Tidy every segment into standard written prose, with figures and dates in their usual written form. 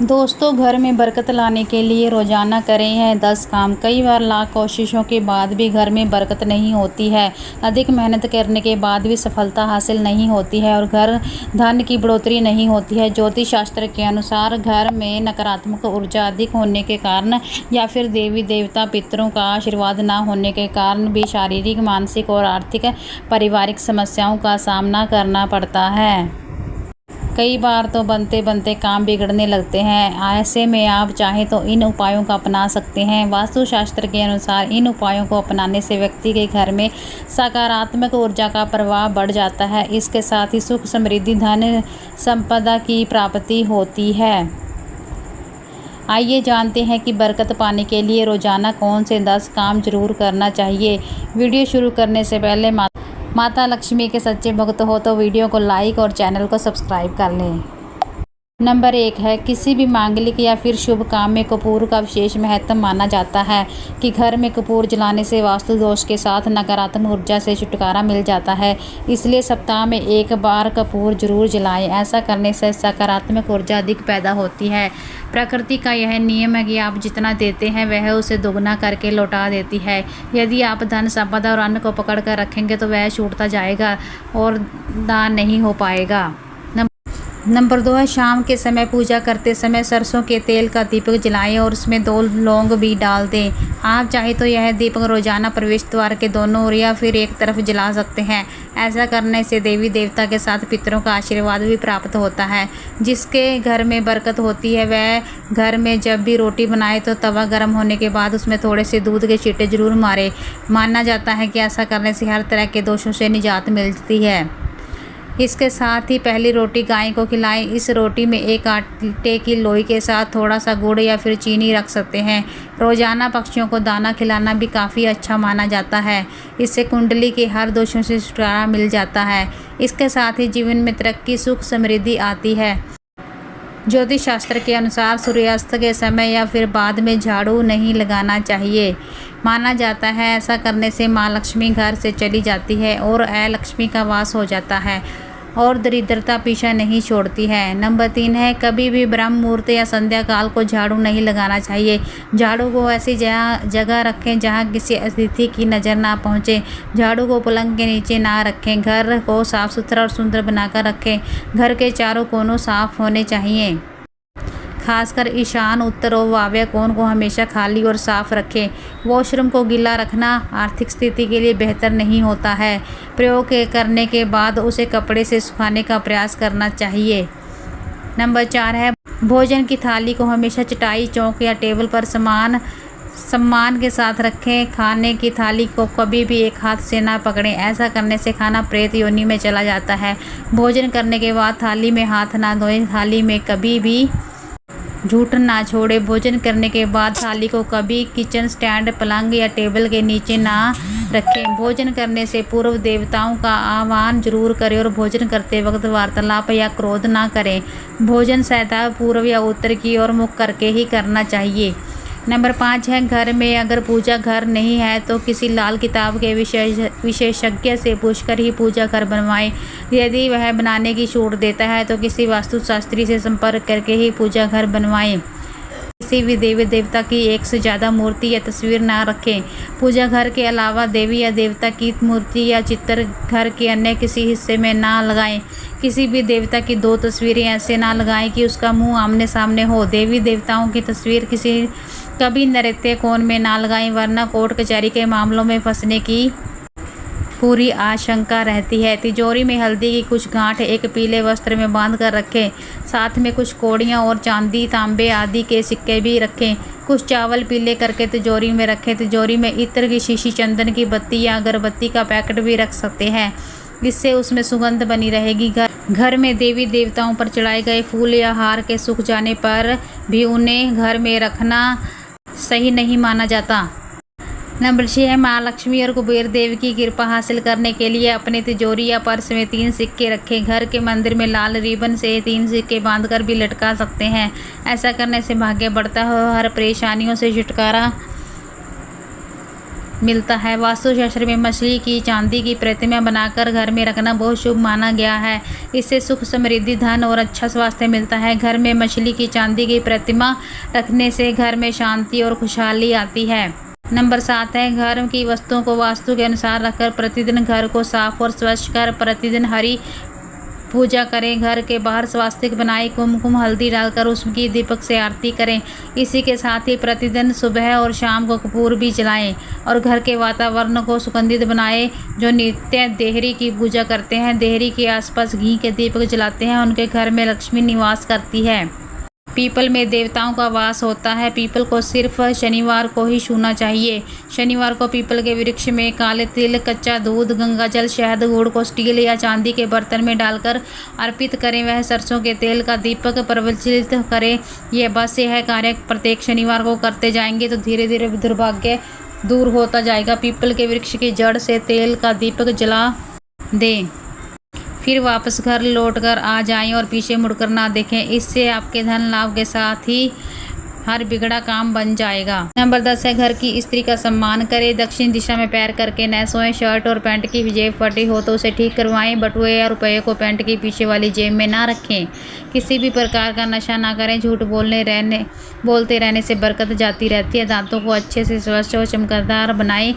दोस्तों, घर में बरकत लाने के लिए रोज़ाना करें हैं 10 काम। कई बार लाख कोशिशों के बाद भी घर में बरकत नहीं होती है। अधिक मेहनत करने के बाद भी सफलता हासिल नहीं होती है और घर धन की बढ़ोतरी नहीं होती है। ज्योतिष शास्त्र के अनुसार घर में नकारात्मक ऊर्जा अधिक होने के कारण या फिर देवी देवता पितरों का आशीर्वाद न होने के कारण भी शारीरिक, मानसिक और आर्थिक पारिवारिक समस्याओं का सामना करना पड़ता है। कई बार तो बनते बनते काम बिगड़ने लगते हैं। ऐसे में आप चाहें तो इन उपायों का अपना सकते हैं। वास्तुशास्त्र के अनुसार इन उपायों को अपनाने से व्यक्ति के घर में सकारात्मक ऊर्जा का प्रवाह बढ़ जाता है। इसके साथ ही सुख, समृद्धि, धन संपदा की प्राप्ति होती है। आइए जानते हैं कि बरकत पाने के लिए रोजाना कौन से 10 काम जरूर करना चाहिए। वीडियो शुरू करने से पहले माता लक्ष्मी के सच्चे भक्त हो तो वीडियो को लाइक और चैनल को सब्सक्राइब कर लें। नंबर 1 है, किसी भी मांगलिक या फिर शुभ काम में कपूर का विशेष महत्व माना जाता है कि घर में कपूर जलाने से वास्तु दोष के साथ नकारात्मक ऊर्जा से छुटकारा मिल जाता है। इसलिए सप्ताह में एक बार कपूर जरूर जलाएं। ऐसा करने से सकारात्मक ऊर्जा अधिक पैदा होती है। प्रकृति का यह नियम है कि आप जितना देते हैं वह उसे दोगुना करके लौटा देती है। यदि आप धन, संपदा और अन्न को पकड़ कर रखेंगे तो वह छूटता जाएगा और दान नहीं हो पाएगा। नंबर 2 है, शाम के समय पूजा करते समय सरसों के तेल का दीपक जलाएं और उसमें 2 लौंग भी डाल दें। आप चाहे तो यह दीपक रोजाना प्रवेश द्वार के दोनों ओर या फिर एक तरफ जला सकते हैं। ऐसा करने से देवी देवता के साथ पितरों का आशीर्वाद भी प्राप्त होता है। जिसके घर में बरकत होती है वह घर में जब भी रोटी बनाए तो तवा गर्म होने के बाद उसमें थोड़े से दूध के छींटे जरूर मारे। माना जाता है कि ऐसा करने से हर तरह के दोषों से निजात मिलती है। इसके साथ ही पहली रोटी गाय को खिलाएं। इस रोटी में एक आटे की लोई के साथ थोड़ा सा गुड़ या फिर चीनी रख सकते हैं। रोजाना पक्षियों को दाना खिलाना भी काफ़ी अच्छा माना जाता है। इससे कुंडली के हर दोषों से छुटकारा मिल जाता है। इसके साथ ही जीवन में तरक्की, सुख, समृद्धि आती है। ज्योतिष शास्त्र के अनुसार सूर्यास्त के समय या फिर बाद में झाड़ू नहीं लगाना चाहिए। माना जाता है ऐसा करने से माँ लक्ष्मी घर से चली जाती है और अलक्ष्मी का वास हो जाता है और दरिद्रता पीछा नहीं छोड़ती है। नंबर 3 है, कभी भी ब्रह्म मुहूर्त या संध्या काल को झाड़ू नहीं लगाना चाहिए। झाड़ू को ऐसी जगह रखें जहां किसी अतिथि की नज़र ना पहुंचे। झाड़ू को पलंग के नीचे ना रखें। घर को साफ सुथरा और सुंदर बनाकर रखें। घर के चारों कोनों साफ होने चाहिए। खासकर ईशान, उत्तर और वायव्य कोण को हमेशा खाली और साफ रखें। वॉशरूम को गीला रखना आर्थिक स्थिति के लिए बेहतर नहीं होता है। प्रयोग करने के बाद उसे कपड़े से सुखाने का प्रयास करना चाहिए। नंबर 4 है, भोजन की थाली को हमेशा चटाई, चौक या टेबल पर सम्मान के साथ रखें। खाने की थाली को कभी भी एक हाथ से ना पकड़ें। ऐसा करने से खाना प्रेत योनि में चला जाता है। भोजन करने के बाद थाली में हाथ ना धोएं। थाली में कभी भी झूठ ना छोड़े। भोजन करने के बाद थाली को कभी किचन स्टैंड, पलंग या टेबल के नीचे ना रखें। भोजन करने से पूर्व देवताओं का आह्वान जरूर करें और भोजन करते वक्त वार्तालाप या क्रोध ना करें। भोजन सदा पूर्व या उत्तर की ओर मुख करके ही करना चाहिए। नंबर 5 है, घर में अगर पूजा घर नहीं है तो किसी लाल किताब के विशेषज्ञ से पूछकर ही पूजा घर बनवाएं। यदि वह बनाने की छूट देता है तो किसी वास्तुशास्त्री से संपर्क करके ही पूजा घर बनवाएं। किसी भी देवी देवता की एक से ज़्यादा मूर्ति या तस्वीर ना रखें। पूजा घर के अलावा देवी या देवता की मूर्ति या चित्र घर के अन्य किसी हिस्से में ना लगाएं। किसी भी देवता की 2 तस्वीरें ऐसे ना लगाएं कि उसका मुंह आमने सामने हो। देवी देवताओं की तस्वीर कभी नैऋत्य कोण में ना लगाएं, वरना कोर्ट कचहरी के मामलों में फंसने की पूरी आशंका रहती है। तिजोरी में हल्दी की कुछ गांठ एक पीले वस्त्र में बांध कर रखें। साथ में कुछ कौड़ियाँ और चांदी, तांबे आदि के सिक्के भी रखें। कुछ चावल पीले करके तिजोरी में रखें। तिजोरी में इत्र की शीशी, चंदन की बत्ती या अगरबत्ती का पैकेट भी रख सकते हैं। इससे उसमें सुगंध बनी रहेगी। घर में देवी देवताओं पर चढ़ाए गए फूल या हार के सूख जाने पर भी उन्हें घर में रखना सही नहीं माना जाता। नंबर 6 है, माँ लक्ष्मी और कुबेर देव की कृपा हासिल करने के लिए अपने तिजोरी या पर्स में 3 सिक्के रखें। घर के मंदिर में लाल रिबन से 3 सिक्के बांधकर भी लटका सकते हैं। ऐसा करने से भाग्य बढ़ता है और हर परेशानियों से छुटकारा मिलता है। वास्तुशास्त्र में मछली की चांदी की प्रतिमा बनाकर घर में रखना बहुत शुभ माना गया है। इससे सुख, समृद्धि, धन और अच्छा स्वास्थ्य मिलता है। घर में मछली की चांदी की प्रतिमा रखने से घर में शांति और खुशहाली आती है। नंबर 7 है, घर की वस्तुओं को वास्तु के अनुसार रखकर प्रतिदिन घर को साफ और स्वच्छ कर प्रतिदिन हरी पूजा करें। घर के बाहर स्वास्तिक बनाए कुमकुम हल्दी डालकर उसकी दीपक से आरती करें। इसी के साथ ही प्रतिदिन सुबह और शाम को कपूर भी जलाएं और घर के वातावरण को सुगंधित बनाएं। जो नित्य देहरी की पूजा करते हैं, देहरी के आसपास घी के दीपक जलाते हैं, उनके घर में लक्ष्मी निवास करती है। पीपल में देवताओं का वास होता है। पीपल को सिर्फ शनिवार को ही छूना चाहिए। शनिवार को पीपल के वृक्ष में काले तिल, कच्चा दूध, गंगाजल, शहद, गुड़ को स्टील या चांदी के बर्तन में डालकर अर्पित करें। वह सरसों के तेल का दीपक प्रज्वलित करें। यह कार्य प्रत्येक शनिवार को करते जाएंगे तो धीरे धीरे दुर्भाग्य दूर होता जाएगा। पीपल के वृक्ष की जड़ से तेल का दीपक जला दें, फिर वापस घर लौटकर आ जाएं और पीछे मुड़कर ना देखें। इससे आपके धन लाभ के साथ ही हर बिगड़ा काम बन जाएगा। नंबर 10 है, घर की स्त्री का सम्मान करें। दक्षिण दिशा में पैर करके न सोएं। शर्ट और पैंट की जेब फटी हो तो उसे ठीक करवाएं। बटुए या रुपये को पैंट की पीछे वाली जेब में ना रखें। किसी भी प्रकार का नशा ना करें। झूठ बोलते रहने से बरकत जाती रहती है। दांतों को अच्छे से स्वच्छ और चमकदार बनाएं।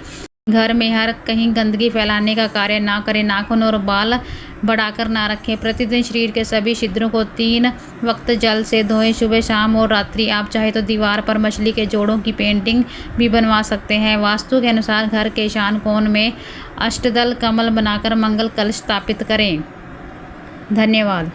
घर में हर कहीं गंदगी फैलाने का कार्य ना करें। नाखून और बाल बढ़ाकर ना रखें। प्रतिदिन शरीर के सभी छिद्रों को 3 वक्त जल से धोएं, सुबह, शाम और रात्रि। आप चाहे तो दीवार पर मछली के जोड़ों की पेंटिंग भी बनवा सकते हैं। वास्तु के अनुसार घर के ईशान कोण में अष्टदल कमल बनाकर मंगल कलश स्थापित करें। धन्यवाद।